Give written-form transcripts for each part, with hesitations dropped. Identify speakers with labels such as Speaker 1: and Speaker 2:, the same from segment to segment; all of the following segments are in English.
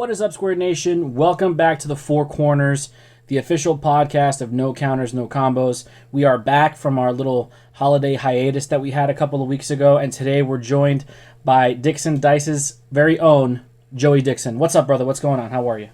Speaker 1: What is up, Square Nation? Welcome back to the Four Corners, the official podcast of No Counters, No Combos. We are back from our little holiday hiatus that we had a couple of weeks ago, and today we're joined by Dixon Dice's very own Joey Dixon. What's up, brother? What's going on? How are you?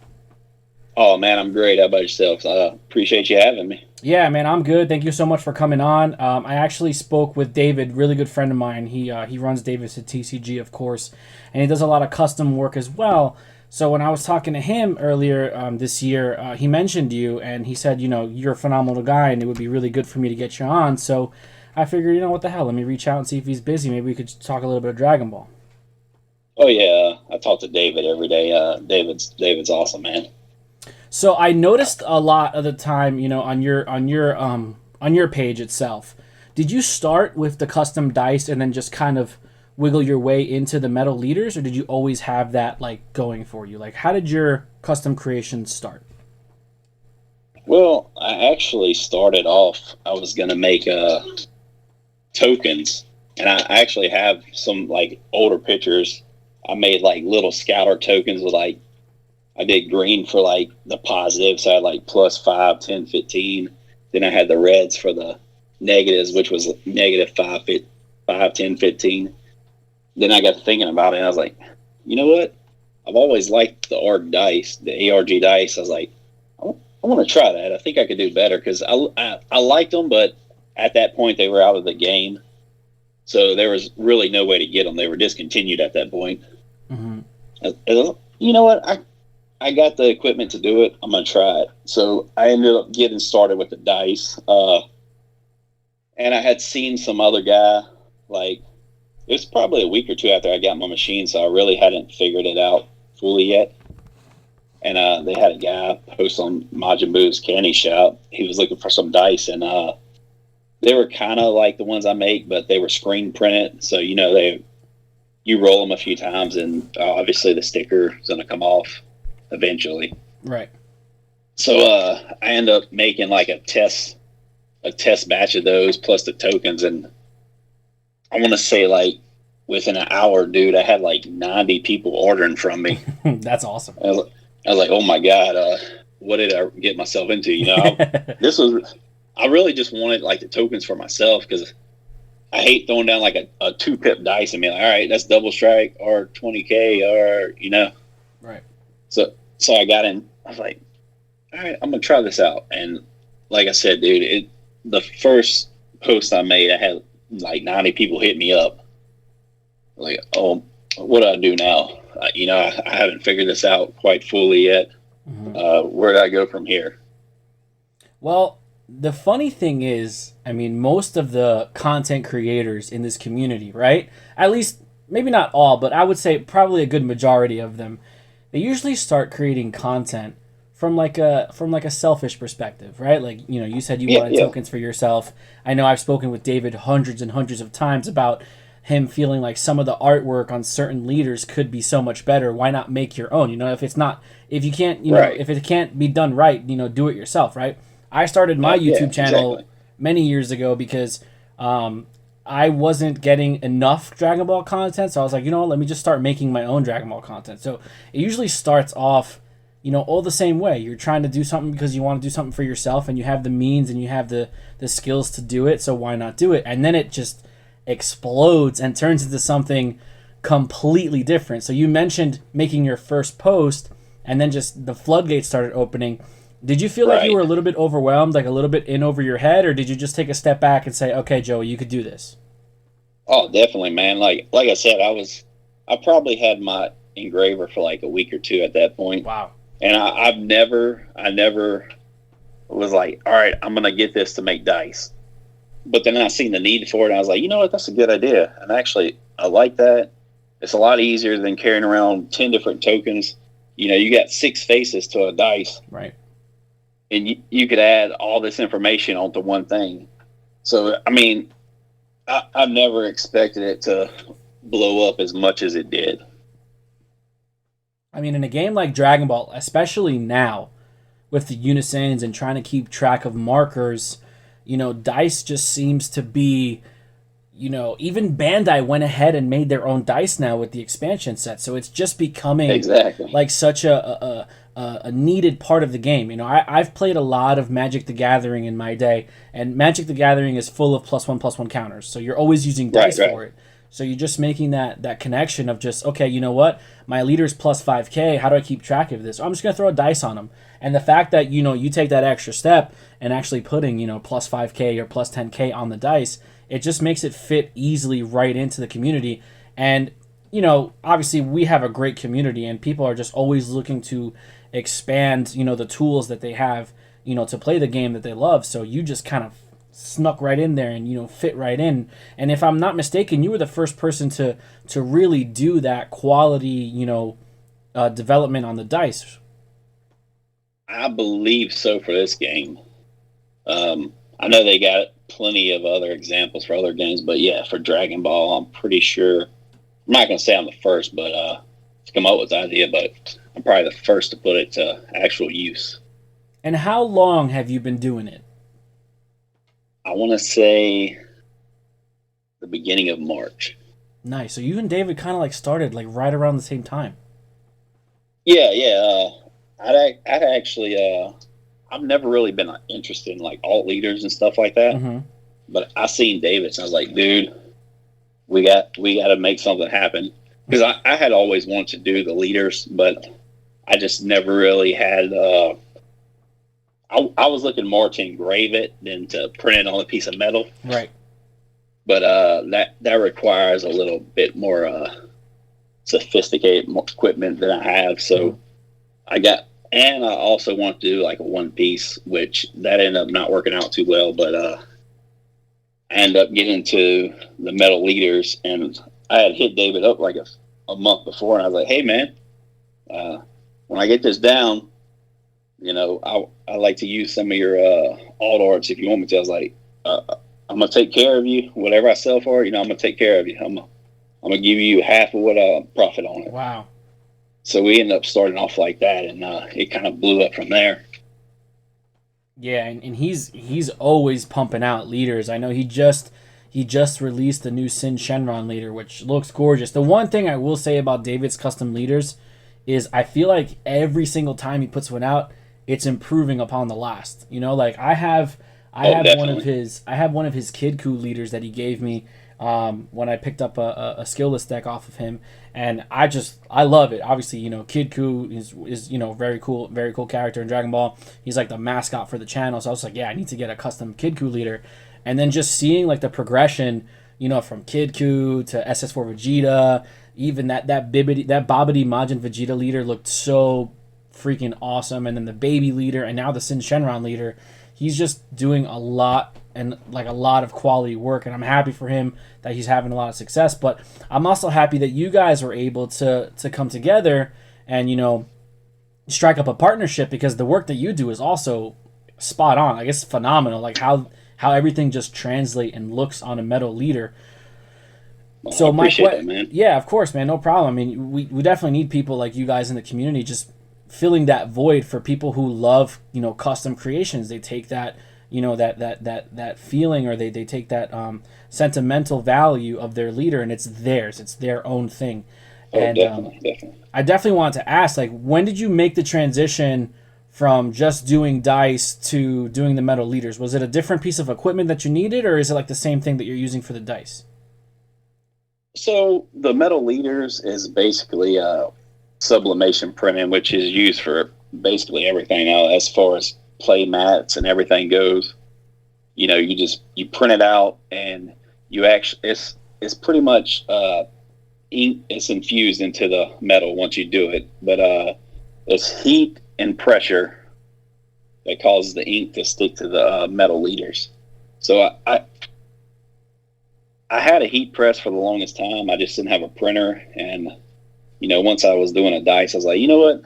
Speaker 2: Oh, man, I'm great. How about yourself? Appreciate you having me.
Speaker 1: Yeah, man, I'm good. Thank you so much for coming on. I actually spoke with David, really good friend of mine. He runs Davis at TCG, of course, and he does a lot of custom work as well. So when I was talking to him earlier this year, he mentioned you, and he said, you're a phenomenal guy, and it would be really good for me to get you on. So I figured, what the hell, let me reach out and see if he's busy. Maybe we could talk a little bit of Dragon Ball.
Speaker 2: Oh, yeah. I talk to David every day. David's awesome, man.
Speaker 1: So I noticed a lot of the time, on your page itself. Did you start with the custom dice and then just kind of wiggle your way into the metal leaders, or did you always have that going for you? How did your custom creation start?
Speaker 2: Well, I actually started off, I was going to make tokens, and I actually have some older pictures. I made little scouter tokens with I did green for the positive, so I had +5, 10, 15. Then I had the reds for the negatives, which was -5, 10, 15. Then I got thinking about it, and I was like, you know what? I've always liked the ARG dice, the ARG dice. I was like, I want to try that. I think I could do better because I liked them, but at that point they were out of the game. So there was really no way to get them. They were discontinued at that point.
Speaker 1: Mm-hmm.
Speaker 2: You know what? I got the equipment to do it. I'm going to try it. So I ended up getting started with the dice. And I had seen some other guy, it was probably a week or two after I got my machine, so I really hadn't figured it out fully yet. And they had a guy post on Majin Buu's Candy Shop. He was looking for some dice, and they were kind of like the ones I make, but they were screen printed. So, you roll them a few times, and obviously the sticker is going to come off eventually.
Speaker 1: Right.
Speaker 2: So I end up making a test batch of those plus the tokens, and I want to say within an hour, dude, I had 90 people ordering from me.
Speaker 1: That's awesome.
Speaker 2: I was like, oh my God, what did I get myself into? I really just wanted the tokens for myself because I hate throwing down a 2-pip dice and being all right, that's double strike or 20K or,
Speaker 1: Right.
Speaker 2: So I got in, I was like, all right, I'm going to try this out. And like I said, dude, the first post I made, I had 90 people hit me up. Oh, what do I do now? I haven't figured this out quite fully yet. Mm-hmm. Where do I go from here?
Speaker 1: Well, the funny thing is, most of the content creators in this community, right? At least, maybe not all, but I would say probably a good majority of them, they usually start creating content from a selfish perspective, right? You said you wanted tokens for yourself. I know I've spoken with David hundreds and hundreds of times about him feeling like some of the artwork on certain leaders could be so much better. Why not make your own? If it can't be done right, do it yourself, right? I started my YouTube channel many years ago because I wasn't getting enough Dragon Ball content, so I was like, let me just start making my own Dragon Ball content. So it usually starts off, all the same way. You're trying to do something because you want to do something for yourself, and you have the means and you have the skills to do it, so why not do it? And then it just explodes and turns into something completely different. So you mentioned making your first post, and then just the floodgates started opening. Did you feel like you were a little bit overwhelmed, a little bit in over your head, or did you just take a step back and say, okay, Joey, you could do this?
Speaker 2: Oh, definitely, man. Like I said, I probably had my engraver for a week or two at that point.
Speaker 1: Wow.
Speaker 2: And I never was like, all right, I'm going to get this to make dice. But then I seen the need for it, and I was like, you know what, that's a good idea. And actually, I like that. It's a lot easier than carrying around 10 different tokens. You got 6 faces to a dice.
Speaker 1: Right.
Speaker 2: And you could add all this information onto one thing. So, I've never expected it to blow up as much as it did.
Speaker 1: In a game like Dragon Ball, especially now, with the unisons and trying to keep track of markers, dice just seems to be even Bandai went ahead and made their own dice now with the expansion set. So it's just becoming
Speaker 2: Exactly.
Speaker 1: like such a needed part of the game. I've played a lot of Magic the Gathering in my day, and Magic the Gathering is full of +1/+1 counters. So you're always using dice for it. So you're just making that connection of just, okay, you know what? My leader's +5K. How do I keep track of this? I'm just going to throw a dice on them. And the fact that, you take that extra step and actually putting, +5K or +10K on the dice, it just makes it fit easily right into the community. And, obviously we have a great community and people are just always looking to expand, the tools that they have, to play the game that they love. So you just kind of snuck right in there and fit right in. And if I'm not mistaken, you were the first person to really do that quality development on the dice.
Speaker 2: I believe so for this game. I know they got plenty of other examples for other games, but yeah, for Dragon Ball, I'm pretty sure. I'm not going to say I'm the first, but to come up with the idea, but I'm probably the first to put it to actual use.
Speaker 1: And how long have you been doing it?
Speaker 2: I want to say the beginning of March.
Speaker 1: Nice. So you and David kind of like started like right around the same time.
Speaker 2: Yeah. I'd actually, I've never really been interested in like alt leaders and stuff like that.
Speaker 1: Mm-hmm.
Speaker 2: But I seen David's and I was like, dude, we got to make something happen. Because I had always wanted to do the leaders, but I just never really had. I was looking more to engrave it than to print it on a piece of metal.
Speaker 1: Right.
Speaker 2: But that requires a little bit more sophisticated equipment than I have. So I also want to do like a one piece, which that ended up not working out too well. But I ended up getting to the metal leaders, and I had hit David up like a month before, and I was like, hey man, when I get this down, I like to use some of your alt arts if you want me to. I was like, I'm gonna take care of you. Whatever I sell for it, I'm gonna take care of you. I'm gonna give you half of what I profit on it.
Speaker 1: Wow.
Speaker 2: So we ended up starting off like that, and it kind of blew up from there.
Speaker 1: Yeah, and he's always pumping out leaders. I know he just released the new Sin Shenron leader, which looks gorgeous. The one thing I will say about David's custom leaders is I feel like every single time he puts one out, it's improving upon the last. Like I have one of his Kid Coup leaders that he gave me when I picked up a skillless deck off of him, and I love it. Obviously, Kid Coup is very cool character in Dragon Ball. He's like the mascot for the channel, so I was like, yeah, I need to get a custom Kid Coup leader. And then just seeing like the progression, from Kid Coup to SS4 Vegeta, even that Bobbity Majin Vegeta leader looked so freaking awesome, and then the baby leader, and now the Sin Shenron leader. He's just doing a lot of quality work, and I'm happy for him that he's having a lot of success. But I'm also happy that you guys were able to come together and strike up a partnership, because the work that you do is also spot on. I guess phenomenal, like how everything just translates and looks on a metal leader.
Speaker 2: Well,
Speaker 1: So
Speaker 2: I appreciate that, man.
Speaker 1: yeah, of course, man, no problem. I mean, we definitely need people like you guys in the community, just filling that void for people who love custom creations. They take that that feeling, or they take that sentimental value of their leader, and it's theirs. It's their own thing.
Speaker 2: Oh,
Speaker 1: And
Speaker 2: definitely.
Speaker 1: I definitely wanted to ask, like, when did you make the transition from just doing dice to doing the metal leaders? Was it a different piece of equipment that you needed, or is it like the same thing that you're using for the dice?
Speaker 2: So the metal leaders is basically sublimation printing, which is used for basically everything now as far as play mats and everything goes. You print it out, and you actually it's pretty much ink. It's infused into the metal once you do it, but it's heat and pressure that causes the ink to stick to the metal leaders. So I had a heat press for the longest time. I just didn't have a printer, and once I was doing a dice, I was like, you know what?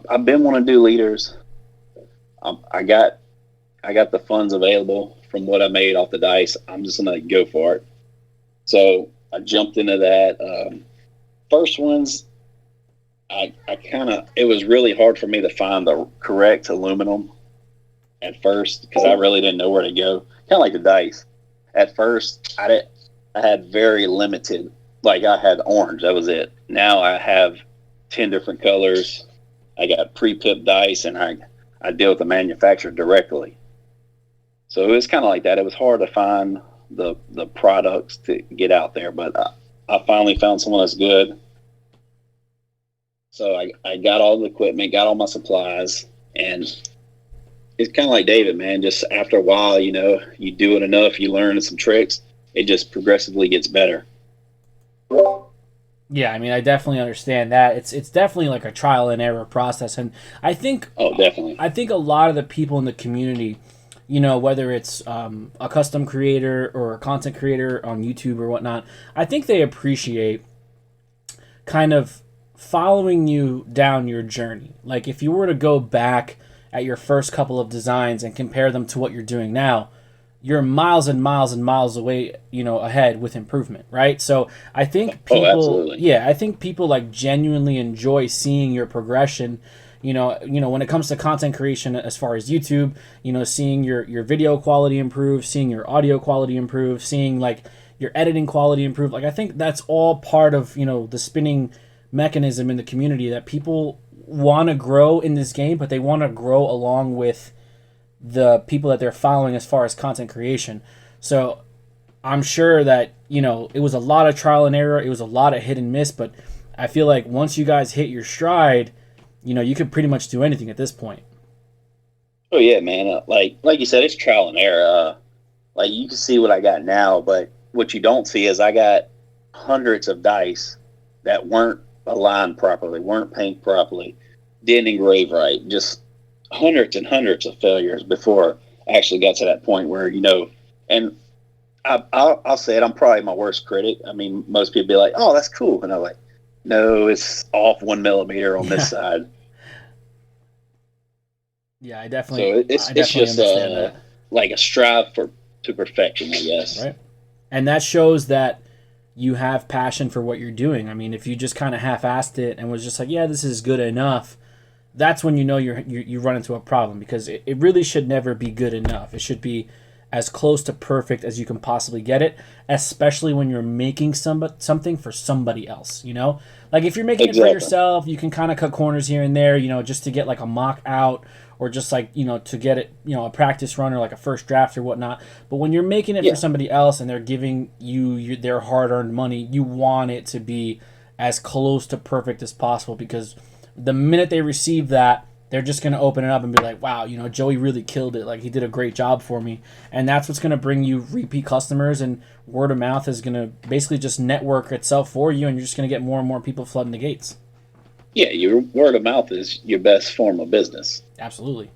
Speaker 2: I've been wanting to do leaders. I got the funds available from what I made off the dice. I'm just gonna go for it. So I jumped into that. First ones, it was really hard for me to find the correct aluminum at first, because I really didn't know where to go. Kind of like the dice. at first I had very limited. Like I had orange, that was it. Now I have 10 different colors. I got pre-pip dice, and I deal with the manufacturer directly. So it was kind of like that. It was hard to find the products to get out there, but I finally found someone that's good. So I got all the equipment, got all my supplies, and it's kind of like David, man. Just after a while, you know, you do it enough, you learn some tricks, it just progressively gets better.
Speaker 1: Yeah, I mean, I definitely understand that. It's definitely like a trial and error process, and
Speaker 2: Oh, definitely.
Speaker 1: I think a lot of the people in the community, you know, whether it's a custom creator or a content creator on YouTube or whatnot, I think they appreciate kind of following you down your journey. Like if you were to go back at your first couple of designs and compare them to what you're doing now, you're miles and miles and miles away, you know, ahead with improvement, right? So I think
Speaker 2: Oh,
Speaker 1: people,
Speaker 2: absolutely.
Speaker 1: yeah, I think people like genuinely enjoy seeing your progression. When it comes to content creation, as far as YouTube, you know, seeing your video quality improve, seeing your audio quality improve, seeing like your editing quality improve. Like I think that's all part of, you know, the spinning mechanism in the community, that people want to grow in this game, but they want to grow along with the people that they're following as far as content creation. So I'm sure that, you know, it was a lot of trial and error, it was a lot of hit and miss, but I feel like once you guys hit your stride, you know, you could pretty much do anything at this point.
Speaker 2: Oh yeah, man. Like you said, it's trial and error. Like you can see what I got now, but what you don't see is I got hundreds of dice that weren't aligned properly, weren't painted properly, didn't engrave right. Just hundreds and hundreds of failures before I actually got to that point where, you know, and I'll say it, I'm probably my worst critic. I mean, most people be like, "Oh, that's cool," and I'm like, "No, it's off 1 millimeter on this
Speaker 1: Yeah.
Speaker 2: side."
Speaker 1: Yeah,
Speaker 2: So
Speaker 1: I
Speaker 2: it's
Speaker 1: definitely
Speaker 2: just
Speaker 1: understand that.
Speaker 2: like a strive for to perfection, I guess.
Speaker 1: Right. And that shows that you have passion for what you're doing. I mean, if you just kind of half-assed it and was just like, yeah, this is good enough, that's when you know you run into a problem, because it really should never be good enough. It should be as close to perfect as you can possibly get it, especially when you're making something for somebody else, you know? Like if you're making it for
Speaker 2: Exactly.
Speaker 1: yourself, you can kind of cut corners here and there, you know, just to get like a mock out, or just like, you know, to get it, you know, a practice run or like a first draft or whatnot. But when you're making it for
Speaker 2: Yeah.
Speaker 1: somebody else and they're giving you their hard-earned money, you want it to be as close to perfect as possible, because the minute they receive that, they're just going to open it up and be like, wow, you know, Joey really killed it. Like, he did a great job for me. And that's what's going to bring you repeat customers, and word of mouth is going to basically just network itself for you, and you're just going to get more and more people flooding the gates.
Speaker 2: Yeah, your word of mouth is your best form of business.
Speaker 1: Absolutely.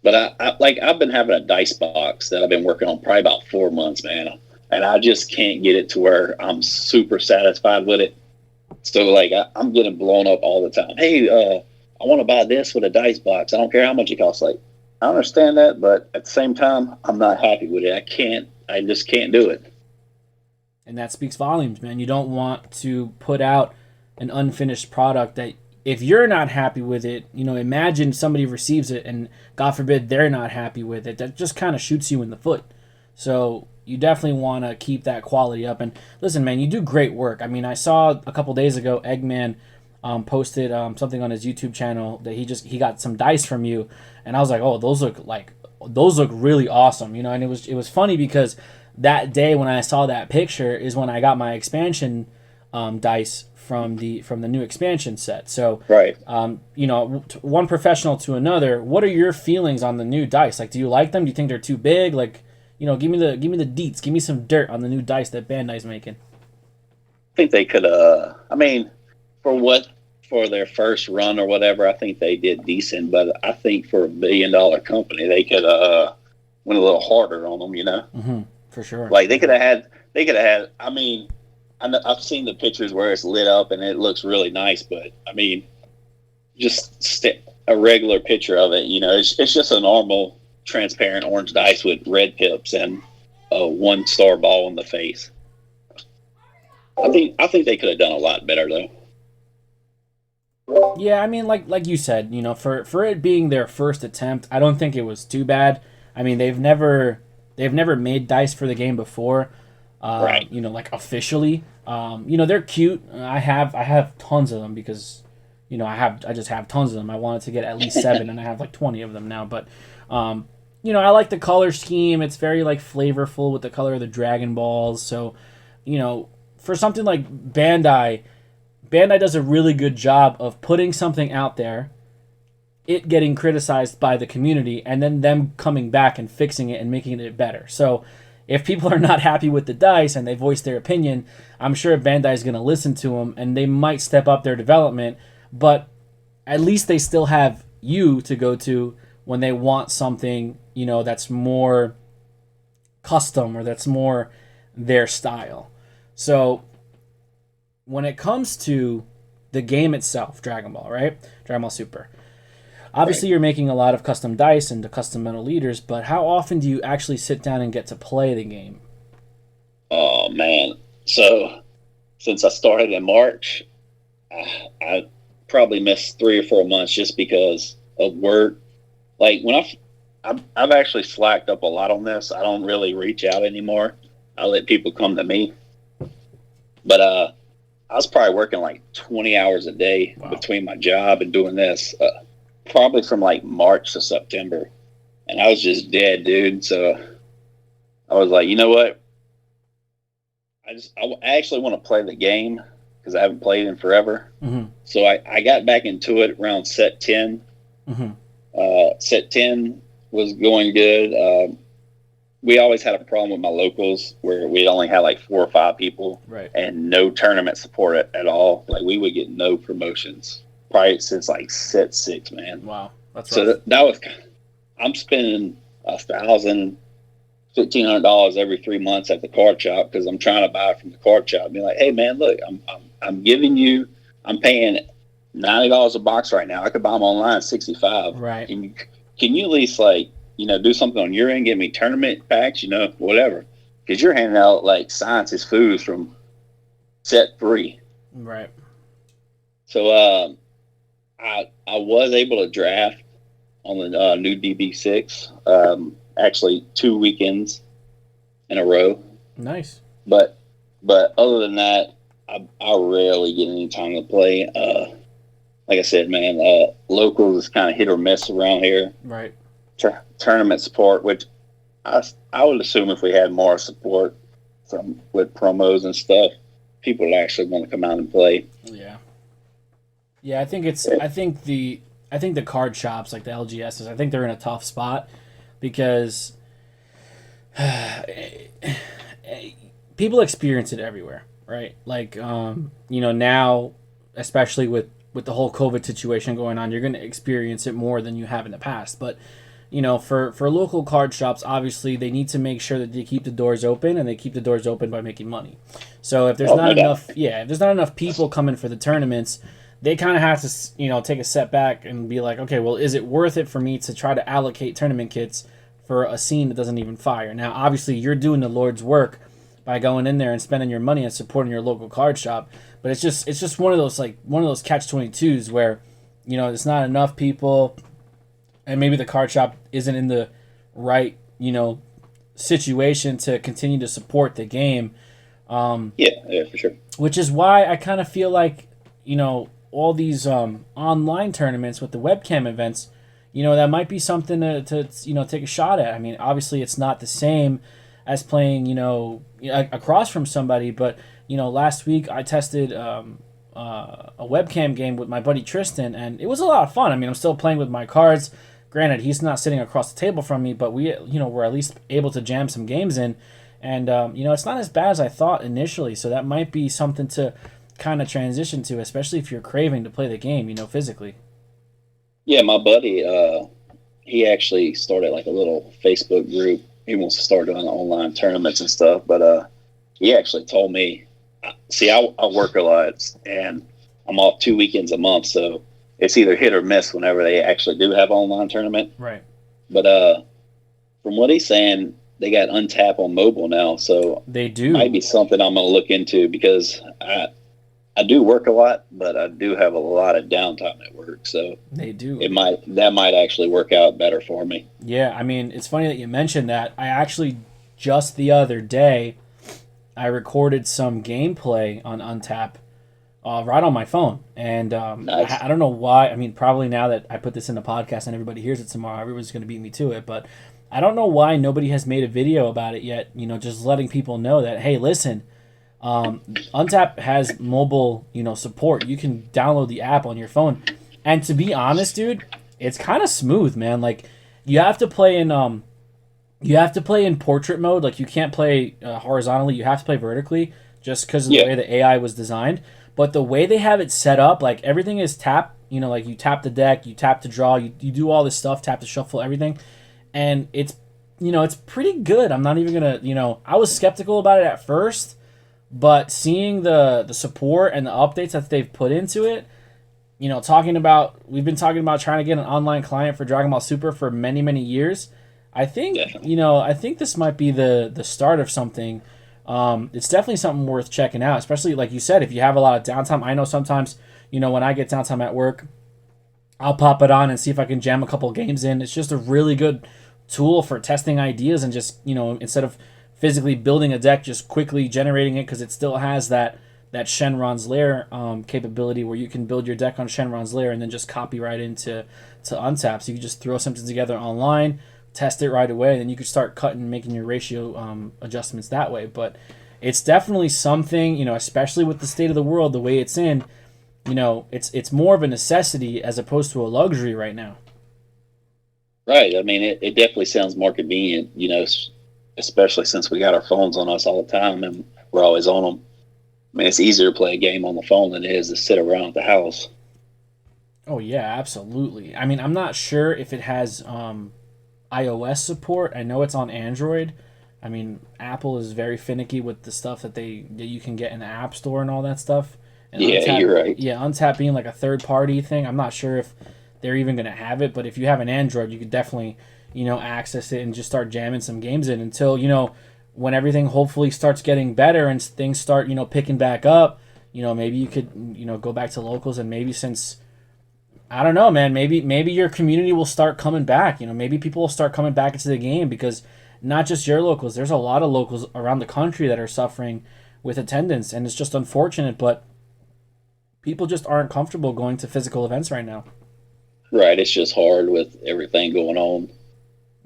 Speaker 2: But I've been having a dice box that I've been working on probably about 4 months, man, and I just can't get it to where I'm super satisfied with it. So like I'm getting blown up all the time. Hey, I want to buy this with a dice box. I don't care how much it costs. Like I understand that, but at the same time, I'm not happy with it. I just can't do it.
Speaker 1: And that speaks volumes, man. You don't want to put out an unfinished product that, if you're not happy with it, you know, imagine somebody receives it and God forbid they're not happy with it. That just kind of shoots you in the foot. So you definitely want to keep that quality up. And listen, man, you do great work. I mean, I saw a couple days ago Eggman posted something on his YouTube channel that he got some dice from you, and I was like, oh, those look really awesome, you know. And it was funny because that day when I saw that picture is when I got my expansion dice from the new expansion set. So
Speaker 2: Right.
Speaker 1: you know, one professional to another, what are your feelings on the new dice? Like, do you like them? Do you think they're too big? Like, you know, give me the deets, give me some dirt on the new dice that Bandai's making.
Speaker 2: I think they could. I mean, for their first run or whatever, I think they did decent. But I think for $1 billion company, they could went a little harder on them. You know,
Speaker 1: For sure.
Speaker 2: like they could have had. They could have had. I mean, I've seen the pictures where it's lit up and it looks really nice. But I mean, just a regular picture of it. You know, it's just a normal transparent orange dice with red pips and a 1-star ball in the face. I think they could have done a lot better though.
Speaker 1: Yeah, I mean, like you said, you know, for it being their first attempt, I don't think it was too bad. I mean, they've never They've never made dice for the game before,
Speaker 2: Right.
Speaker 1: like officially. They're cute. I have tons of them because, I just have tons of them. I wanted to get at least 7, and I have like 20 of them now. But, I like the color scheme. It's very like flavorful with the color of the Dragon Balls. So, for something like Bandai does a really good job of putting something out there, it getting criticized by the community, and then them coming back and fixing it and making it better. So if people are not happy with the dice and they voice their opinion, I'm sure Bandai is going to listen to them and they might step up their development, but at least they still have you to go to when they want something, that's more custom or that's more their style. So when it comes to the game itself, Dragon Ball, right? Dragon Ball Super. Obviously,
Speaker 2: Right.
Speaker 1: you're making a lot of custom dice and the custom metal leaders, but how often do you actually sit down and get to play the game?
Speaker 2: Oh man. So since I started in March, I probably missed 3 or 4 months just because of work. Like when I've actually slacked up a lot on this. I don't really reach out anymore. I let people come to me. But I was probably working like 20 hours a day
Speaker 1: Wow.
Speaker 2: between my job and doing this, probably from like March to September. And I was just dead, dude. So I was like, you know what? I actually want to play the game because I haven't played in forever.
Speaker 1: Mm-hmm.
Speaker 2: So I got back into it around set 10.
Speaker 1: Mm-hmm.
Speaker 2: Set 10 was going good. We always had a problem with my locals where we only had like 4 or 5 people,
Speaker 1: Right.
Speaker 2: and no tournament support at all. Like we would get no promotions probably since like set 6, man.
Speaker 1: Wow. That's
Speaker 2: So
Speaker 1: rough.
Speaker 2: that was, I'm spending $1,000, $1,500 every 3 months at the card shop because I'm trying to buy from the card shop. Be like, hey man, look, I'm giving you, I'm paying $90 a box right now. I could buy them online 65.
Speaker 1: Right.
Speaker 2: Can you at least like, do something on your end, give me tournament packs, whatever. Because you're handing out like sciences foods from set 3.
Speaker 1: Right.
Speaker 2: So I was able to draft on the new DB6, actually 2 weekends in a row.
Speaker 1: Nice.
Speaker 2: But other than that, I rarely get any time to play. Like I said, man, locals is kind of hit or miss around here.
Speaker 1: Right.
Speaker 2: Tournament support, which I would assume if we had more support with promos and stuff, people would actually want to come out and play.
Speaker 1: Yeah. Yeah, I think the card shops like the LGSs, I think they're in a tough spot because people experience it everywhere, right? Like now, especially with the whole COVID situation going on, you're going to experience it more than you have in the past. But for local card shops, obviously they need to make sure that they keep the doors open, and they keep the doors open by making money. So if there's if there's not enough people coming for the tournaments, they kind of have to take a step back and be like, okay, well, is it worth it for me to try to allocate tournament kits for a scene that doesn't even fire? Now, obviously, you're doing the Lord's work by going in there and spending your money and supporting your local card shop, but it's just one of those catch-22s where it's not enough people, and maybe the card shop isn't in the right situation to continue to support the game.
Speaker 2: Yeah, for sure.
Speaker 1: Which is why I kind of feel like all these online tournaments with the webcam events, that might be something to take a shot at. I mean, obviously it's not the same as playing across from somebody, but last week I tested a webcam game with my buddy Tristan, and it was a lot of fun. I mean, I'm still playing with my cards. Granted, he's not sitting across the table from me, but we we're at least able to jam some games in, and it's not as bad as I thought initially. So that might be something to kind of transition to, especially if you're craving to play the game, physically.
Speaker 2: Yeah, my buddy, he actually started like a little Facebook group. He wants to start doing online tournaments and stuff, but he actually told me, see, I work a lot, and I'm off 2 weekends a month, so it's either hit or miss whenever they actually do have an online tournament.
Speaker 1: Right.
Speaker 2: But from what he's saying, they got Untap on mobile now, so
Speaker 1: they do.
Speaker 2: Might be something I'm going to look into because I I do work a lot, but I do have a lot of downtime at work, so
Speaker 1: They do.
Speaker 2: that might actually work out better for me.
Speaker 1: Yeah, I mean, it's funny that you mentioned that. I actually just the other day I recorded some gameplay on Untap right on my phone, and
Speaker 2: Nice.
Speaker 1: I don't know why. I mean, probably now that I put this in the podcast and everybody hears it tomorrow, everybody's going to beat me to it. But I don't know why nobody has made a video about it yet. You know, just letting people know that hey, listen, Untap has mobile, support. You can download the app on your phone, and to be honest, dude, it's kind of smooth, man. Like you have to play in portrait mode. Like you can't play horizontally. You have to play vertically, just because of the way the AI was designed. But the way they have it set up, like everything is tap. Like you tap the deck, you tap to draw, you do all this stuff, tap to shuffle, everything, and it's pretty good. I'm not even gonna. I was skeptical about it at first. But seeing the support and the updates that they've put into it, we've been talking about trying to get an online client for Dragon Ball Super for many, many years. I think, I think this might be the start of something. It's definitely something worth checking out, especially like you said, if you have a lot of downtime. I know sometimes, when I get downtime at work, I'll pop it on and see if I can jam a couple games in. It's just a really good tool for testing ideas and just, instead of physically building a deck, just quickly generating it, because it still has that Shenron's Lair capability where you can build your deck on Shenron's Lair and then just copy right into Untap. So you can just throw something together online, test it right away, and then you could start cutting, making your ratio adjustments that way. But it's definitely something, especially with the state of the world, the way it's in, it's more of a necessity as opposed to a luxury right now.
Speaker 2: Right. I mean, it definitely sounds more convenient, especially since we got our phones on us all the time and we're always on them. I mean, it's easier to play a game on the phone than it is to sit around at the house.
Speaker 1: Oh yeah, absolutely. I mean, I'm not sure if it has iOS support. I know it's on Android. I mean, Apple is very finicky with the stuff that you can get in the App Store and all that stuff. And
Speaker 2: yeah,
Speaker 1: Untap,
Speaker 2: you're right.
Speaker 1: Yeah, Untap being like a third party thing, I'm not sure if they're even going to have it. But if you have an Android, you could definitely access it and just start jamming some games in until, when everything hopefully starts getting better and things start, picking back up, maybe you could, go back to locals, and maybe since, I don't know, man, maybe your community will start coming back, maybe people will start coming back into the game, because not just your locals, there's a lot of locals around the country that are suffering with attendance, and it's just unfortunate, but people just aren't comfortable going to physical events right now.
Speaker 2: Right. It's just hard with everything going on.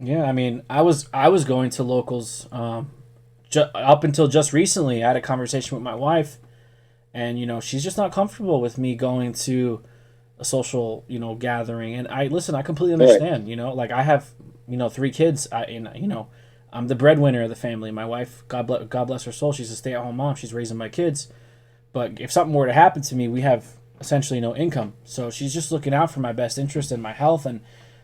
Speaker 1: Yeah, I mean, I was going to locals up until just recently. I had a conversation with my wife, and she's just not comfortable with me going to a social gathering. And I completely understand.
Speaker 2: Right.
Speaker 1: Like I have 3 kids. I'm the breadwinner of the family. My wife, God bless her soul, she's a stay-at-home mom. She's raising my kids. But if something were to happen to me, we have essentially no income. So she's just looking out for my best interest and my health. And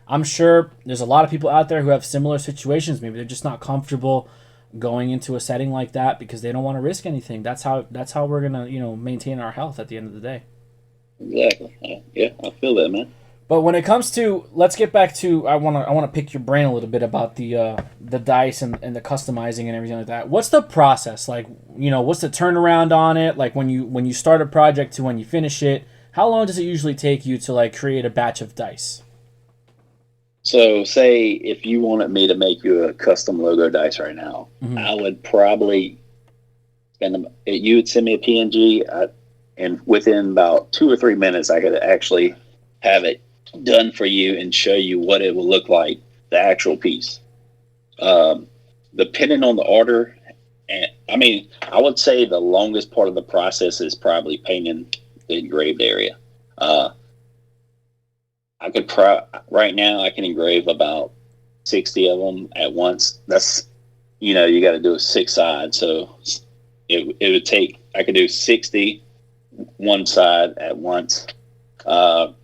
Speaker 1: I'm sure there's a lot of people out there who have similar situations. Maybe they're just not comfortable going into a setting like that because they don't want to risk anything. That's how we're gonna maintain our health at the end of the day.
Speaker 2: Exactly. Yeah, I feel that, man.
Speaker 1: But when it comes to, let's get back to, I wanna pick your brain a little bit about the dice and the customizing and everything like that. What's the process like? What's the turnaround on it? Like when you start a project to when you finish it, how long does it usually take you to like create a batch of dice?
Speaker 2: So, say if you wanted me to make you a custom logo dice right now, mm-hmm. I would probably you would send me a PNG, and within about 2 or 3 minutes, I could actually have it done for you and show you what it will look like, the actual piece. Depending on the order, and I mean, I would say the longest part of the process is probably painting the engraved area. I could right now I can engrave about 60 of them at once. That's you got to do a 6 side, so it would take, I could do 60 one side at once, and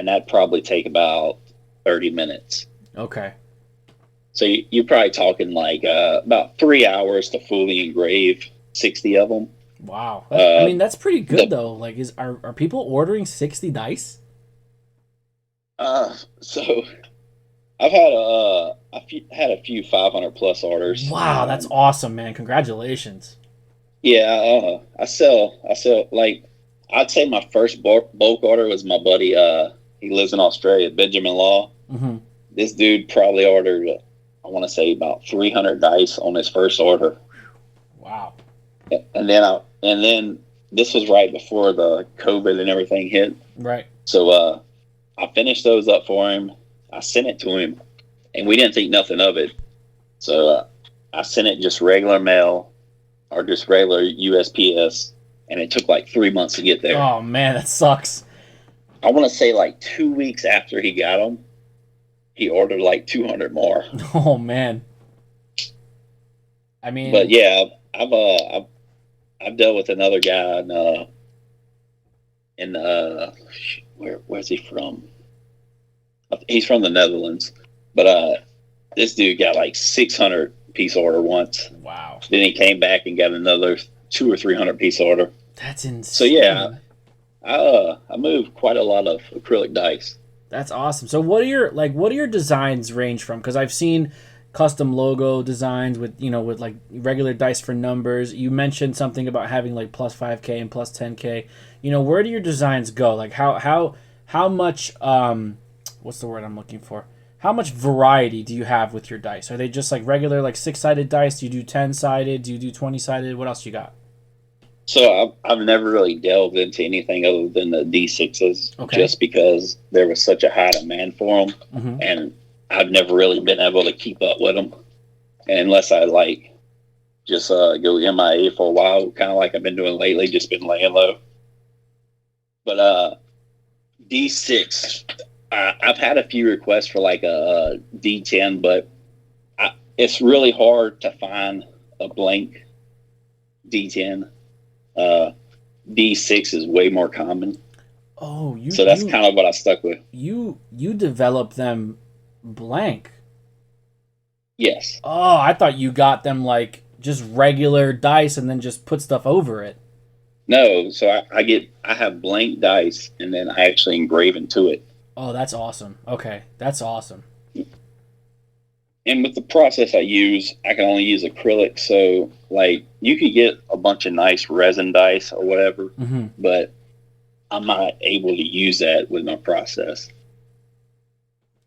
Speaker 2: that'd probably take about 30 minutes.
Speaker 1: Okay. So
Speaker 2: you're probably talking like about 3 hours to fully engrave 60 of them.
Speaker 1: Wow. I mean, that's pretty good though. Like, are people ordering 60 dice?
Speaker 2: So I've had a few 500 plus orders.
Speaker 1: Wow, that's awesome, man! Congratulations.
Speaker 2: Yeah, I sell like I'd say my first bulk order was my buddy. He lives in Australia, Benjamin Law.
Speaker 1: Mm-hmm.
Speaker 2: This dude probably ordered, I want to say, about 300 dice on his first order.
Speaker 1: Wow.
Speaker 2: And then this was right before the COVID and everything hit.
Speaker 1: Right.
Speaker 2: So I finished those up for him. I sent it to him, and we didn't think nothing of it. So I sent it just regular mail or just regular USPS, and it took like 3 months to get there.
Speaker 1: Oh man, that sucks.
Speaker 2: I want to say like 2 weeks after he got them, he ordered like 200 more.
Speaker 1: Oh man. I mean,
Speaker 2: but yeah, I've dealt with another guy in where's he from? He's from the Netherlands, but this dude got like 600 piece order once.
Speaker 1: Wow.
Speaker 2: Then he came back and got another 200 or 300 piece order.
Speaker 1: That's insane.
Speaker 2: So yeah, I moved quite a lot of acrylic dice.
Speaker 1: That's awesome. So what do your designs range from? Because I've seen custom logo designs with like regular dice for numbers. You mentioned something about having like plus 5K and plus 10K. Where do your designs go? Like how much what's the word I'm looking for? How much variety do you have with your dice? Are they just like regular like 6-sided dice? Do you do 10-sided? Do you do 20-sided? What else you got?
Speaker 2: So I've never really delved into anything other than the D6s, just because there was such a high demand for them, and I've never really been able to keep up with them, unless I like just go MIA for a while, kind of like I've been doing lately, just been laying low. But D6, I've had a few requests for like a D10, but it's really hard to find a blank D10. D6 is way more common.
Speaker 1: Oh,
Speaker 2: so that's kind of what I stuck with.
Speaker 1: You developed them blank.
Speaker 2: Yes.
Speaker 1: Oh, I thought you got them like just regular dice and then just put stuff over it.
Speaker 2: No, so I have blank dice and then I actually engrave into it.
Speaker 1: Oh, that's awesome. Okay, that's awesome.
Speaker 2: And with the process I use, I can only use acrylic. So, like, you could get a bunch of nice resin dice or whatever, but I'm not able to use that with my process.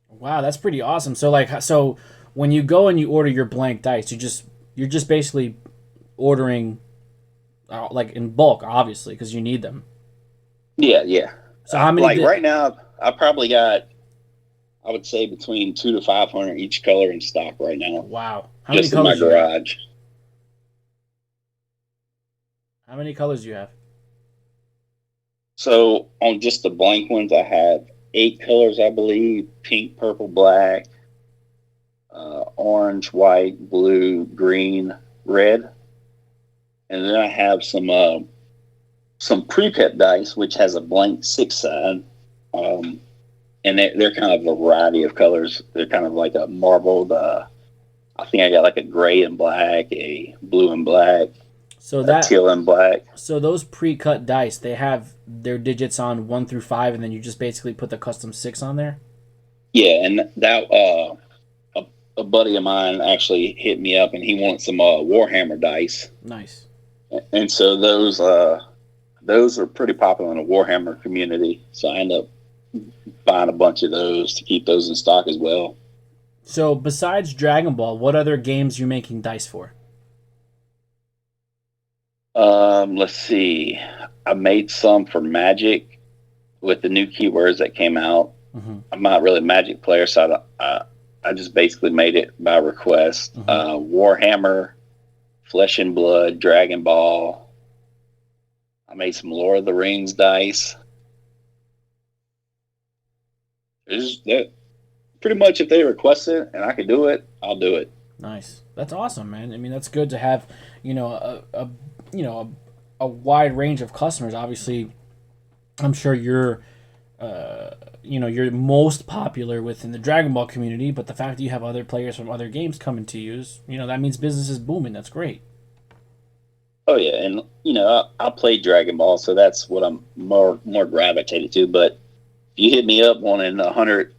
Speaker 1: Wow, that's pretty awesome. So when you go and you order your blank dice, you're just basically ordering like in bulk, obviously, because you need them.
Speaker 2: Yeah.
Speaker 1: So how many?
Speaker 2: Right now, I probably got, I would say, between 200 to 500 each color in stock right now.
Speaker 1: Wow.
Speaker 2: How many colors in my garage.
Speaker 1: How many colors do you have?
Speaker 2: So on just the blank ones, I have 8 colors, I believe: pink, purple, black, orange, white, blue, green, red. And then I have some pre-cut dice, which has a blank 6-side. And they're kind of a variety of colors. They're kind of like a marbled, I think I got like a gray and black, a blue and black, a teal and black.
Speaker 1: So those pre-cut dice, they have their digits on 1 through 5, and then you just basically put the custom 6 on there?
Speaker 2: Yeah, and that a buddy of mine actually hit me up, and he wanted some Warhammer dice.
Speaker 1: Nice.
Speaker 2: And so those are pretty popular in the Warhammer community. So I end up buying a bunch of those to keep those in stock as well.
Speaker 1: So besides Dragon Ball, what other games are you making dice for?
Speaker 2: Let's see. I made some for Magic with the new keywords that came out. I'm not really a Magic player, so I just basically made it by request. Warhammer, Flesh and Blood, Dragon Ball. I made some Lord of the Rings dice. Pretty much if they request it and I can do it, I'll do it.
Speaker 1: Nice. That's awesome, man. I mean, that's good to have, a wide range of customers. Obviously, I'm sure you're most popular within the Dragon Ball community, but the fact that you have other players from other games coming to you, that means business is booming. That's great.
Speaker 2: Oh yeah, and I play Dragon Ball, so that's what I'm more gravitated to. But if you hit me up wanting 100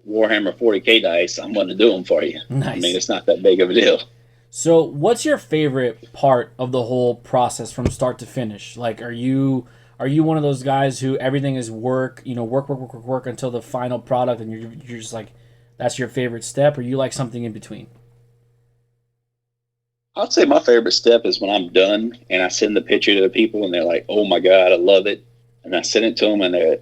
Speaker 2: Warhammer 40K dice, I'm going to do them for you.
Speaker 1: Nice.
Speaker 2: I mean, it's not that big of a deal.
Speaker 1: So, what's your favorite part of the whole process from start to finish? Like, are you Are you one of those guys who everything is work, work until the final product, and you're just like, that's your favorite step, or you like something in between?
Speaker 2: I'd say my favorite step is when I'm done and I send the picture to the people and they're like, "Oh my god, I love it," and I send it to them and they're,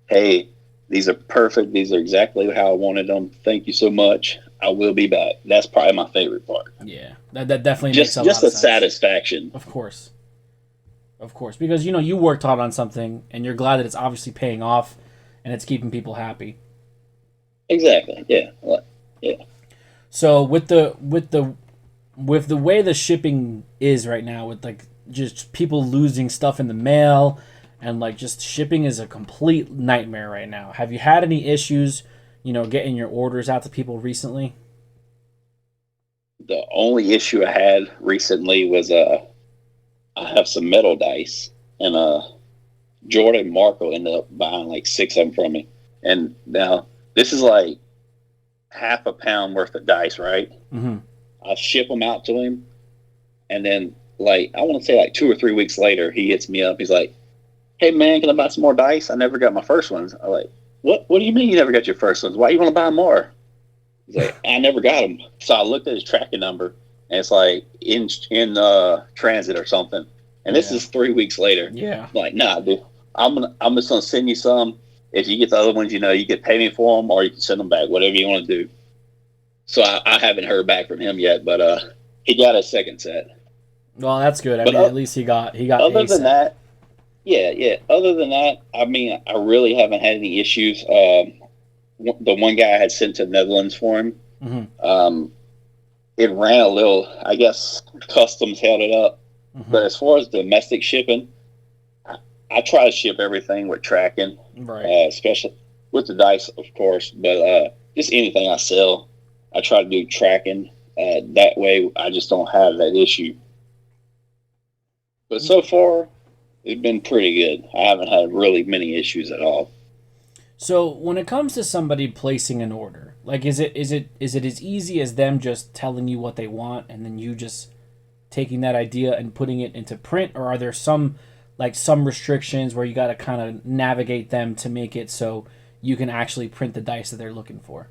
Speaker 2: "Hey, these are perfect. These are exactly how I wanted them. Thank you so much. I will be back." That's probably my favorite part.
Speaker 1: Yeah, that definitely makes
Speaker 2: Just
Speaker 1: a
Speaker 2: just
Speaker 1: lot of
Speaker 2: the
Speaker 1: sense.
Speaker 2: satisfaction.
Speaker 1: Of course, because you worked hard on something, and you're glad that it's obviously paying off, and it's keeping people happy.
Speaker 2: Exactly. Yeah. Yeah.
Speaker 1: So with the way the shipping is right now, with like just people losing stuff in the mail, and like just shipping is a complete nightmare right now. Have you had any issues, getting your orders out to people recently?
Speaker 2: The only issue I had recently was I have some metal dice and Jordan Markle ended up buying like six of them from me. And now this is like half a pound worth of dice, right?
Speaker 1: Mm-hmm.
Speaker 2: I ship them out to him, and then like I want to say like 2 or 3 weeks later, he hits me up. He's like, "Hey man, can I buy some more dice? I never got my first ones." I'm like, "What? What do you mean you never got your first ones? Why you want to buy more?" He's like, "I never got them." So I looked at his tracking number, and it's like in transit or something. And this
Speaker 1: Yeah.
Speaker 2: is 3 weeks later.
Speaker 1: Yeah.
Speaker 2: I'm like, "Nah, dude, I'm just gonna send you some. If you get the other ones, you can pay me for them, or you can send them back, whatever you want to do." So I haven't heard back from him yet, but he got a second set.
Speaker 1: Well, that's good. I
Speaker 2: But
Speaker 1: mean, at least he got
Speaker 2: other
Speaker 1: a
Speaker 2: than
Speaker 1: set.
Speaker 2: that, yeah, yeah. Other than that, I mean, I really haven't had any issues. The one guy I had sent to the Netherlands for him,
Speaker 1: Mm-hmm.
Speaker 2: um, it ran a little. I guess customs held it up.
Speaker 1: Mm-hmm.
Speaker 2: But as far as domestic shipping, I try to ship everything with tracking,
Speaker 1: Right.
Speaker 2: especially with the dice, of course. But just anything I sell, I try to do tracking. That way, I just don't have that issue. But so far, it's been pretty good. I haven't had really many issues at all.
Speaker 1: So when it comes to somebody placing an order, like is it as easy as them just telling you what they want and then you just taking that idea and putting it into print, or are there some restrictions where you got to kind of navigate them to make it so you can actually print the dice that they're looking for?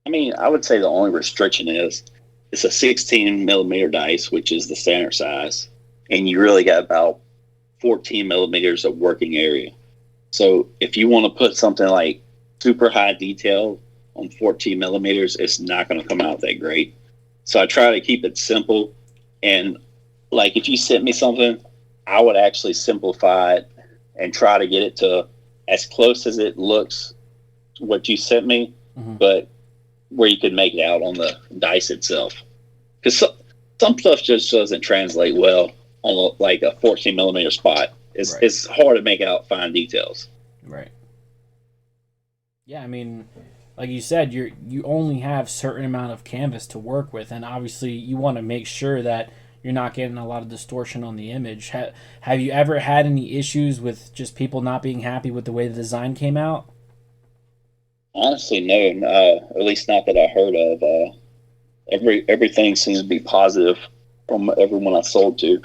Speaker 2: I mean, I would say the only restriction is it's a 16 millimeter dice, which is the standard size, and you really got about 14 millimeters of working area. So if you want to put something like super high detail on 14 millimeters, it's not going to come out that great. So I try to keep it simple. And like if you sent me something, I would actually simplify it and try to get it to as close as it looks what you sent me,
Speaker 1: Mm-hmm.
Speaker 2: but where you could make it out on the dice itself. Because some stuff just doesn't translate well on like a 14 millimeter spot.
Speaker 1: Right.
Speaker 2: It's hard to make out fine details.
Speaker 1: Right. Yeah, I mean, like you said, you only have certain amount of canvas to work with, and obviously you want to make sure that you're not getting a lot of distortion on the image. Have you ever had any issues with just people not being happy with the way the design came out?
Speaker 2: Honestly, no, at least not that I heard of. Everything seems to be positive from everyone I sold to.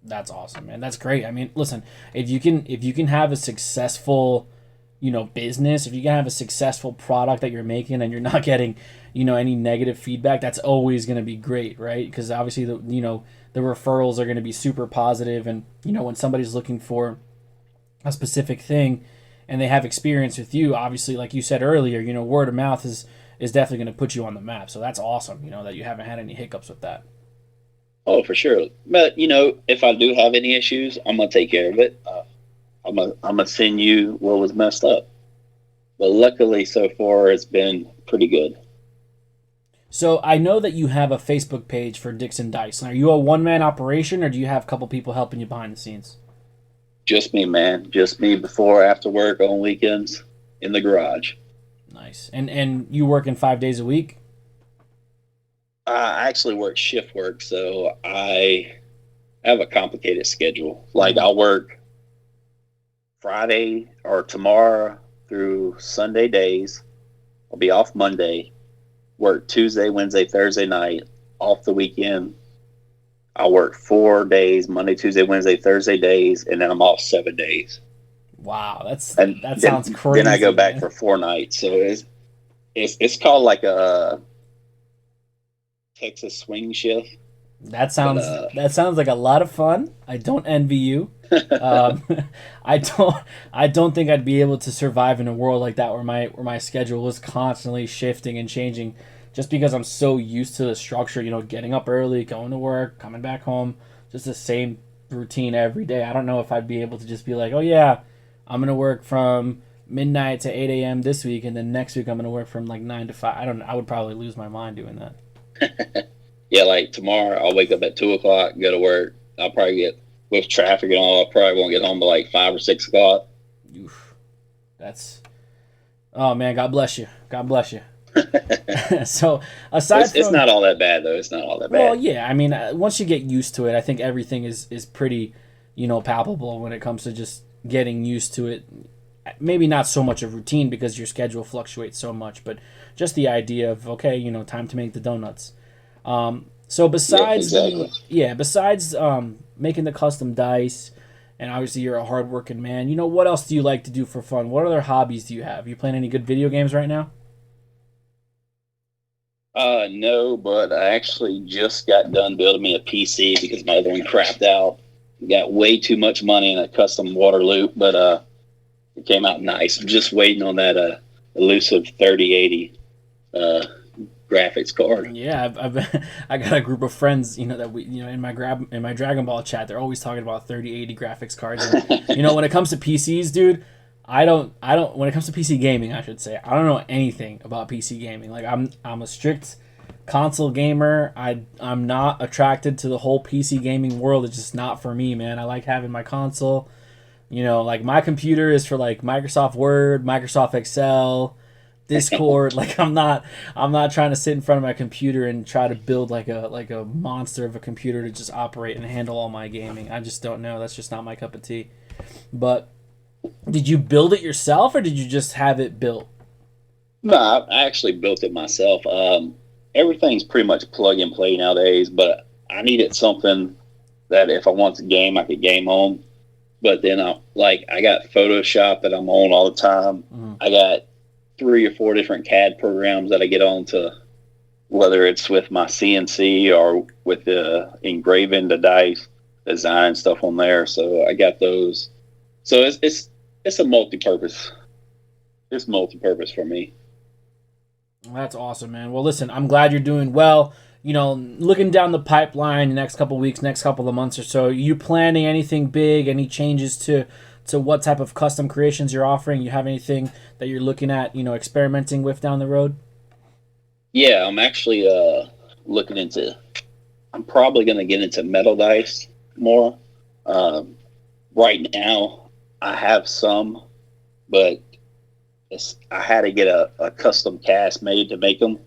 Speaker 1: That's awesome, man. That's great. I mean, listen, if you can have a successful, business, if you can have a successful product that you're making and you're not getting, any negative feedback, that's always going to be great, right? Because obviously the referrals are going to be super positive, and when somebody's looking for a specific thing and they have experience with you, obviously, like you said earlier, word of mouth is definitely going to put you on the map. So that's awesome, that you haven't had any hiccups with that.
Speaker 2: Oh, for sure. But if I do have any issues, I'm gonna take care of it. I'm gonna send you what was messed up. But luckily, so far, it's been pretty good.
Speaker 1: So I know that you have a Facebook page for Dixon Dice. Are you a one-man operation, or do you have a couple people helping you behind the scenes?
Speaker 2: Just me, man. Just me before, after work, on weekends, in the garage.
Speaker 1: Nice. And you working 5 days a week?
Speaker 2: I actually work shift work, so I have a complicated schedule. Like
Speaker 1: Mm-hmm.
Speaker 2: I'll work Friday or tomorrow through Sunday days. I'll be off Monday. Work Tuesday, Wednesday, Thursday night. Off the weekend. I work 4 days, Monday, Tuesday, Wednesday, Thursday days, and then I'm off 7 days.
Speaker 1: Wow,
Speaker 2: And
Speaker 1: that sounds crazy.
Speaker 2: then I go back
Speaker 1: man.
Speaker 2: for 4 nights. So it's called like a Texas swing shift. But
Speaker 1: That sounds like a lot of fun. I don't envy you. Um, I don't think I'd be able to survive in a world like that where my schedule was constantly shifting and changing, just because I'm so used to the structure. You know, getting up early, going to work, coming back home, just the same routine every day. I don't know if I'd be able to just be like, oh yeah, I'm gonna work from midnight to 8 a.m. this week, and then next week I'm gonna work from like 9 to 5. I don't. I would probably lose my mind doing that.
Speaker 2: yeah, like tomorrow I'll wake up at 2 o'clock, go to work. I'll probably get with traffic and all. I probably won't get home till like 5 or 6 o'clock.
Speaker 1: Oof. That's oh man, God bless you. God bless you. So aside
Speaker 2: It's
Speaker 1: from
Speaker 2: not all that bad though. It's not all that bad.
Speaker 1: well, yeah, I mean, once you get used to it, I think everything is pretty, palpable when it comes to just getting used to it. Maybe not so much a routine because your schedule fluctuates so much, but just the idea of okay, time to make the donuts. So besides
Speaker 2: Yeah, exactly.
Speaker 1: besides making the custom dice, and obviously you're a hardworking man. What else do you like to do for fun? What other hobbies do you have? You playing any good video games right now?
Speaker 2: No, but I actually just got done building me a PC because my other one crapped out. Got way too much money in a custom water loop, but it came out nice. I'm just waiting on that elusive 3080 graphics card.
Speaker 1: Yeah, I got a group of friends, that we, in my Dragon Ball chat, they're always talking about 3080 graphics cards. And, when it comes to PCs, dude, I don't. When it comes to PC gaming, I should say, I don't know anything about PC gaming. Like I'm a strict console gamer. I'm not attracted to the whole PC gaming world. It's just not for me, man. I like having my console. Like my computer is for like Microsoft Word, Microsoft Excel, Discord. Like I'm not trying to sit in front of my computer and try to build like a monster of a computer to just operate and handle all my gaming. I just don't know. That's just not my cup of tea. But did you build it yourself or did you just have it built?
Speaker 2: No, I actually built it myself. Everything's pretty much plug and play nowadays, but I needed something that if I want to game, I could game on. But then I got Photoshop that I'm on all the time.
Speaker 1: Mm-hmm.
Speaker 2: I got 3 or 4 different CAD programs that I get on to, whether it's with my CNC or with the engraving the dice, design stuff on there. So I got those. So it's a multi-purpose. It's multi-purpose for me.
Speaker 1: That's awesome, man. Well, listen, I'm glad you're doing well. Looking down the pipeline the next couple of weeks, next couple of months or so, you planning anything big, any changes to what type of custom creations you're offering? You have anything that you're looking at, experimenting with down the road?
Speaker 2: Yeah, I'm actually looking into. I'm probably going to get into metal dice more. Right now, I have some, but I had to get a custom cast made to make them.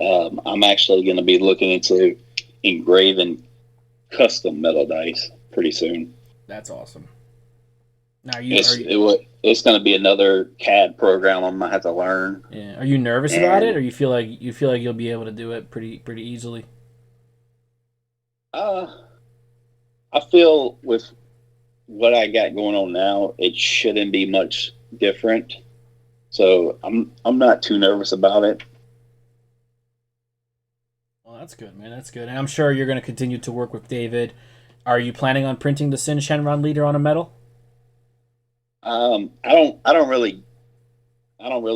Speaker 2: I'm actually going to be looking into engraving custom metal dice pretty soon.
Speaker 1: That's awesome. Now,
Speaker 2: it's going to be another CAD program I'm going to have to learn.
Speaker 1: Yeah. Are you nervous about it, or you feel like you'll be able to do it pretty easily?
Speaker 2: I feel with what I got going on now, it shouldn't be much different. So I'm not too nervous about it.
Speaker 1: Well, that's good, man. That's good. And I'm sure you're going to continue to work with David. Are you planning on printing the Sin Shenron leader on a metal?
Speaker 2: I don't really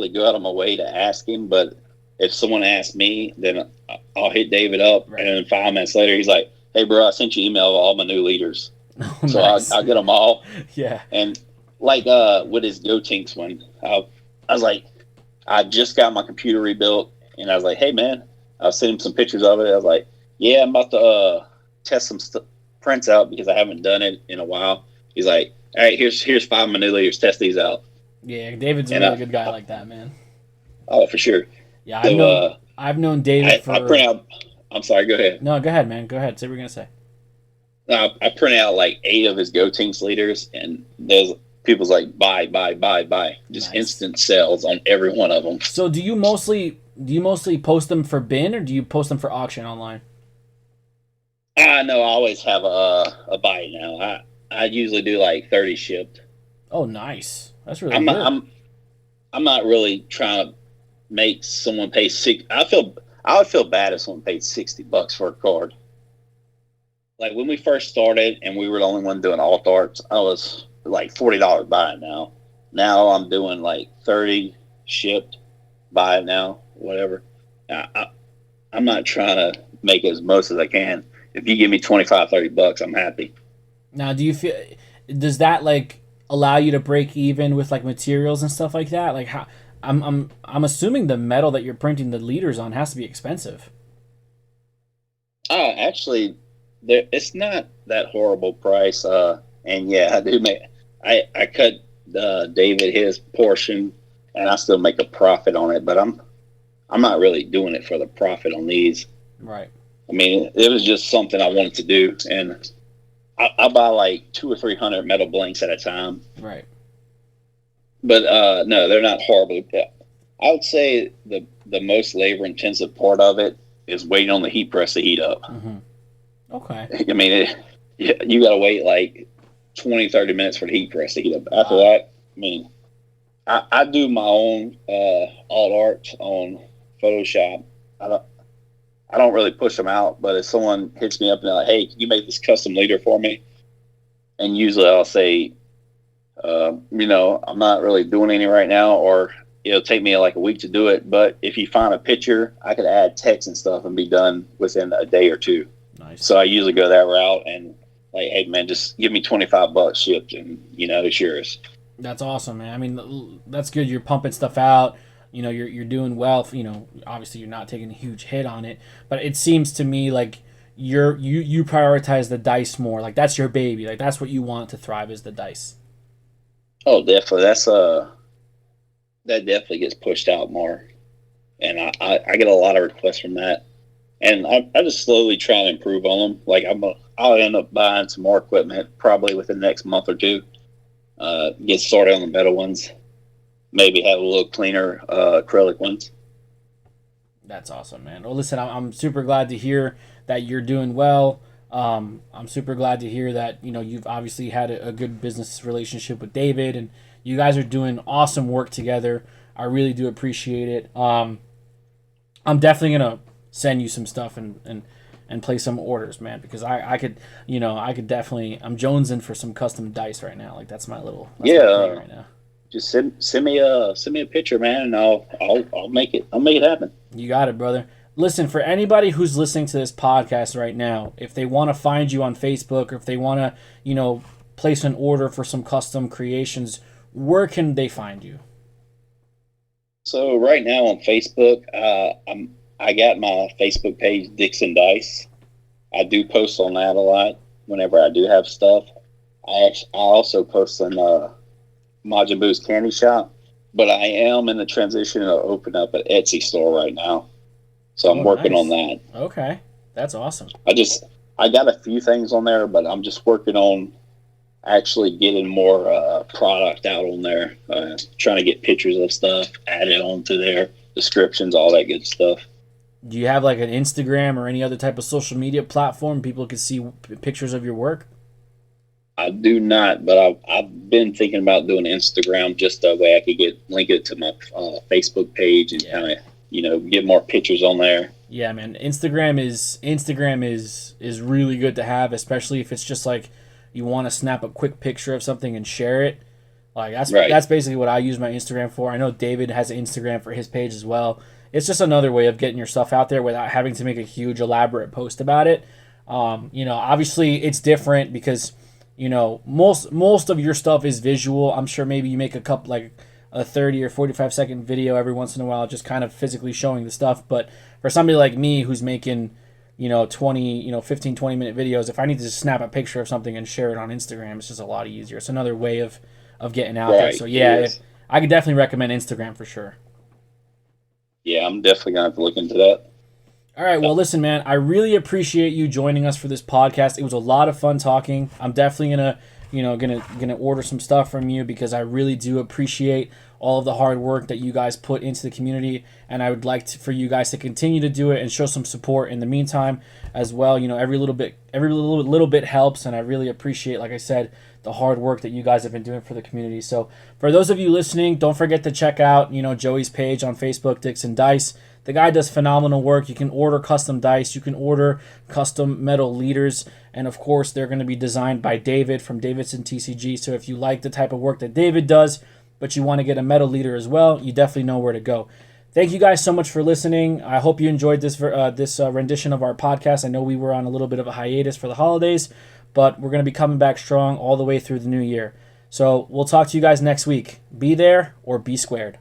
Speaker 2: go out of my way to ask him, but if someone asks me, then I'll hit David up, right. And then 5 minutes later, he's like, "Hey, bro, I sent you email of all my new leaders."
Speaker 1: Oh,
Speaker 2: so
Speaker 1: nice.
Speaker 2: I'll get them all.
Speaker 1: Yeah.
Speaker 2: And like with his GoTinks one, I was like, I just got my computer rebuilt, and I was like, "Hey, man," I sent him some pictures of it. I was like, "Yeah, I'm about to test some prints out because I haven't done it in a while." He's like, "All right, here's 5 of my new leaders. Test these out."
Speaker 1: Yeah, David's a really good guy like that, man.
Speaker 2: Oh, for sure.
Speaker 1: Yeah, so, I've known David for.
Speaker 2: I print out. I'm sorry. Go ahead.
Speaker 1: No, go ahead, man. Go ahead. Say what you're gonna say.
Speaker 2: I print out like 8 of his GoTinks leaders, and there's people's like buy, just nice. Instant sales on every one of them.
Speaker 1: So do you mostly post them for bin, or do you post them for auction online?
Speaker 2: I know I always have a bite now. I usually do like 30 shipped.
Speaker 1: Oh, nice. That's really
Speaker 2: I'm not,
Speaker 1: good.
Speaker 2: I'm not really trying to make someone pay six. I would feel bad if someone paid $60 for a card. Like when we first started and we were the only one doing alt arts, I was like $40 buy it now. Now I'm doing like 30 shipped, buy it now, whatever. I'm not trying to make as most as I can. If you give me 25, $30, I'm happy.
Speaker 1: Now, do you feel does that like allow you to break even with like materials and stuff like that? Like how I'm assuming the metal that you're printing the leaders on has to be expensive.
Speaker 2: Actually, it's not that horrible price. And yeah, I do make. I cut David his portion, and I still make a profit on it. But I'm not really doing it for the profit on these.
Speaker 1: Right.
Speaker 2: I mean, it was just something I wanted to do, and I buy like 200 or 300 metal blanks at a time.
Speaker 1: Right.
Speaker 2: But no, they're not horrible. I would say the most labor intensive part of it is waiting on the heat press to heat up.
Speaker 1: Mm-hmm. Okay.
Speaker 2: I mean, you got to wait like 20, 30 minutes for the heat press to heat up. After that, I mean, I do my own alt art on Photoshop. I don't really push them out, but if someone hits me up and they're like, "Hey, can you make this custom leader for me?" And usually I'll say, I'm not really doing any right now, or it'll take me like a week to do it. But if you find a picture, I could add text and stuff and be done within a day or two.
Speaker 1: Nice.
Speaker 2: So I usually go that route and like, hey man, just give me $25 shipped, and it's yours.
Speaker 1: That's awesome, man. I mean, that's good. You're pumping stuff out. You're doing well. Obviously you're not taking a huge hit on it, but it seems to me like you prioritize the dice more. Like that's your baby. Like that's what you want to thrive is the dice.
Speaker 2: Oh, definitely. That definitely gets pushed out more, and I get a lot of requests from that, and I just slowly try to improve on them. Like I'll end up buying some more equipment probably within the next month or two. Get started on the metal ones. Maybe have a little cleaner acrylic ones.
Speaker 1: That's awesome, man. Well, listen, I'm super glad to hear that you're doing well. I'm super glad to hear that you've obviously had a good business relationship with David, and you guys are doing awesome work together. I really do appreciate it. I'm definitely gonna send you some stuff and place some orders, man, because I could definitely. I'm jonesing for some custom dice right now. Like that's my little my thing right now.
Speaker 2: Just send me a picture, man, and I'll make it happen.
Speaker 1: You got it, brother. Listen, for anybody who's listening to this podcast right now, if they want to find you on Facebook, or if they want to, place an order for some custom creations, where can they find you?
Speaker 2: So right now on Facebook, I got my Facebook page, Dixon Dice. I do post on that a lot whenever I do have stuff. I also post on Majin Buu's Candy Shop, but I am in the transition to open up an Etsy store right now, so I'm working on that.
Speaker 1: Okay, that's awesome.
Speaker 2: I got a few things on there, but I'm just working on actually getting more product out on there, trying to get pictures of stuff added onto there, descriptions, all that good stuff.
Speaker 1: Do you have like an Instagram or any other type of social media platform people can see pictures of your work?
Speaker 2: I do not, but I've been thinking about doing Instagram just that way I could link it to my Facebook page and kind of get more pictures on there.
Speaker 1: Yeah, man. Instagram is really good to have, especially if it's just like you want to snap a quick picture of something and share it. Like that's basically what I use my Instagram for. I know David has an Instagram for his page as well. It's just another way of getting your stuff out there without having to make a huge elaborate post about it. Obviously it's different because most of your stuff is visual. I'm sure maybe you make a couple, like a 30 or 45-second video every once in a while, just kind of physically showing the stuff. But for somebody like me who's making, 15, 20-minute videos, if I need to just snap a picture of something and share it on Instagram, it's just a lot easier. It's another way of getting out there. So yeah, I could definitely recommend Instagram for sure.
Speaker 2: Yeah, I'm definitely going to have to look into that.
Speaker 1: All right, well, listen, man, I really appreciate you joining us for this podcast. It was a lot of fun talking. I'm definitely going gonna order some stuff from you, because I really do appreciate all of the hard work that you guys put into the community, and I would like for you guys to continue to do it and show some support in the meantime as well. Every little bit helps, and I really appreciate, like I said, the hard work that you guys have been doing for the community. So for those of you listening, don't forget to check out Joey's page on Facebook, Dixon Dice. The guy does phenomenal work. You can order custom dice, you can order custom metal leaders, and of course they're going to be designed by David from Davidson TCG. So if you like the type of work that David does, but you want to get a metal leader as well, you definitely know where to go. Thank you guys so much for listening. I hope you enjoyed this rendition of our podcast. I know we were on a little bit of a hiatus for the holidays, but we're going to be coming back strong all the way through the new year. So we'll talk to you guys next week. Be there or be squared.